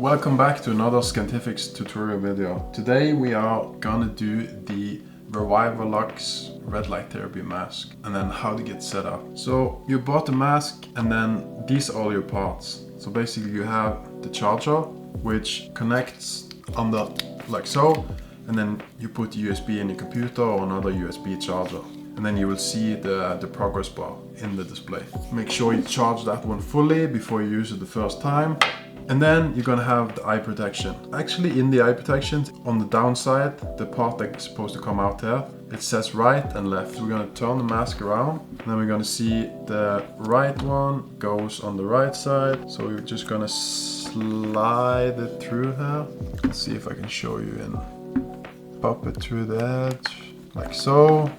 Welcome back to another Scientifics tutorial video. Today we are gonna do the Reviva Lux red light therapy mask and then how to get set up. So you bought the mask and then these are all your parts. So basically you have the charger which connects on the like so, and then you put the USB in your computer or another USB charger. And then you will see the progress bar in the display. Make sure you charge that one fully before you use it the first time. And then you're gonna have the eye protection. Actually in the eye protection, on the downside, the part that's supposed to come out there, it says right and left. So we're gonna turn the mask around, and then we're gonna see the right one goes on the right side. So we're just gonna slide it through here. Let's see if I can show you and pop it through the edge, like so.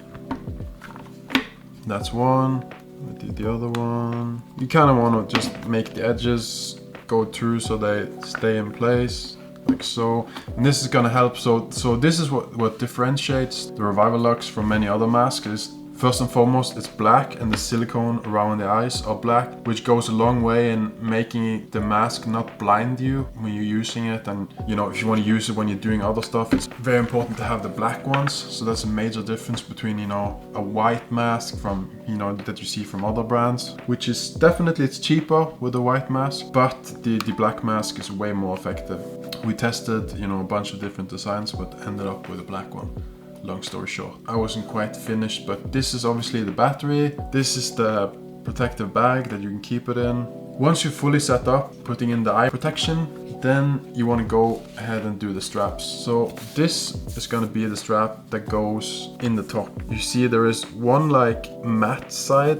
That's one. I do the other one. You kind of want to just make the edges go through so they stay in place, like so. And this is gonna help. So this is what differentiates the Reviva Lux from many other masks. Is first and foremost, it's black, and the silicone around the eyes are black, which goes a long way in making the mask not blind you when you're using it. And you know, if you want to use it when you're doing other stuff, it's very important to have the black ones. So that's a major difference between, you know, a white mask from, you know, that you see from other brands, which is definitely, it's cheaper with a white mask, but the black mask is way more effective. We tested, you know, a bunch of different designs, but ended up with a black one. Long story short, I wasn't quite finished, but this is obviously the battery. This is the protective bag that you can keep it in. Once you're fully set up, putting in the eye protection, then you want to go ahead and do the straps. So this is going to be the strap that goes in the top. You see there is one like matte side,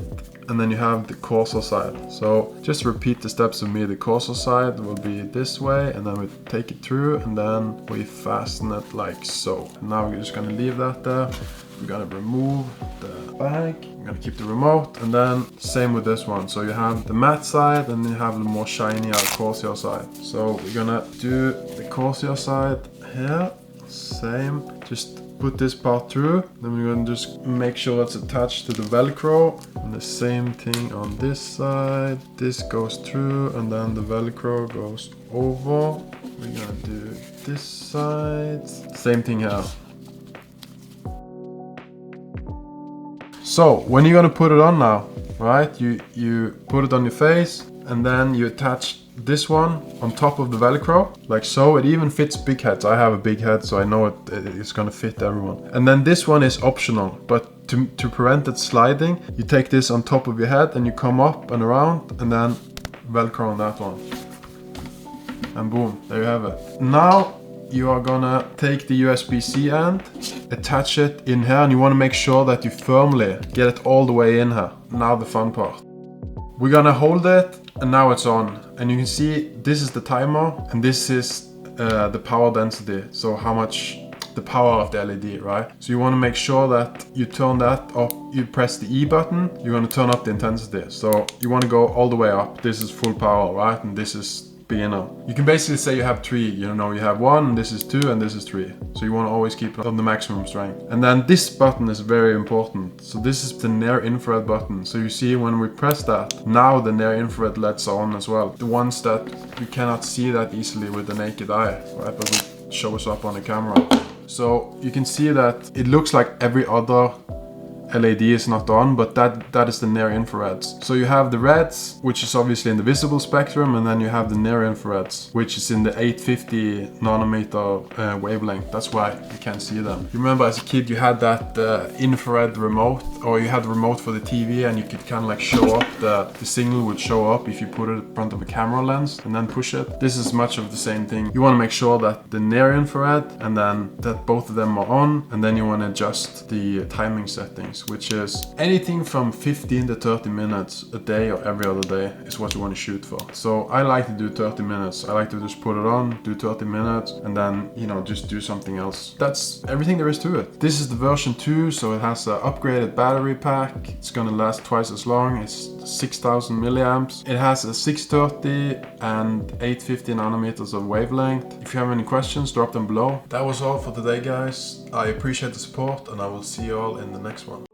and then you have the coarser side. So just repeat the steps with me. The coarser side will be this way, and then we take it through, and then we fasten it like so. And now we're just gonna leave that there. We're gonna remove the bag. I'm gonna keep the remote, and then same with this one. So you have the matte side, and then you have the more shiny or coarser side. So we're gonna do the coarser side here. Same, just put this part through, then we're going to just make sure it's attached to the Velcro, and the same thing on this side. This goes through, and then the Velcro goes over. We're going to do this side, same thing here. So when you're going to put it on now, right, you put it on your face, and then you attach this one on top of the Velcro, like so. It even fits big heads. I have a big head, so I know it's gonna fit everyone. And then this one is optional, but to prevent it sliding, you take this on top of your head and you come up and around, and then Velcro on that one. And boom, there you have it. Now you are gonna take the USB-C end, attach it in here, and you wanna make sure that you firmly get it all the way in here. Now the fun part. We're gonna hold it, and now it's on. And you can see this is the timer, and this is the power density. So how much the power of the LED, right? So you want to make sure that you turn that up. You press the E button, you're going to turn up the intensity. So you want to go all the way up. This is full power, right? And this is beginner. You can basically say you have three, you know, you have one, this is two, and this is three. So you want to always keep it on the maximum strength. And then this button is very important. So this is the near infrared button. So you see when we press that, now the near infrared LEDs are on as well. The ones that you cannot see that easily with the naked eye, right? But it shows up on the camera. So you can see that it looks like every other LED is not on, but that is the near infrareds. So you have the reds, which is obviously in the visible spectrum, and then you have the near infrareds, which is in the 850 nanometer wavelength. That's why you can't see them. You remember as a kid you had that infrared remote, or you had the remote for the TV, and you could kind of like show up, the signal would show up if you put it in front of a camera lens and then push it. This is much of the same thing. You want to make sure that the near infrared, and then that both of them are on, and then you want to adjust the timing settings, which is anything from 15 to 30 minutes a day or every other day is what you want to shoot for. So I like to do 30 minutes. I like to just put it on, do 30 minutes, and then, you know, just do something else. That's everything there is to it. This is the version 2, so it has an upgraded battery pack. It's gonna last twice as long. It's 6,000 milliamps. It has a 630 and 850 nanometers of wavelength. If you have any questions, drop them below. That was all for today, guys. I appreciate the support, and I will see you all in the next one.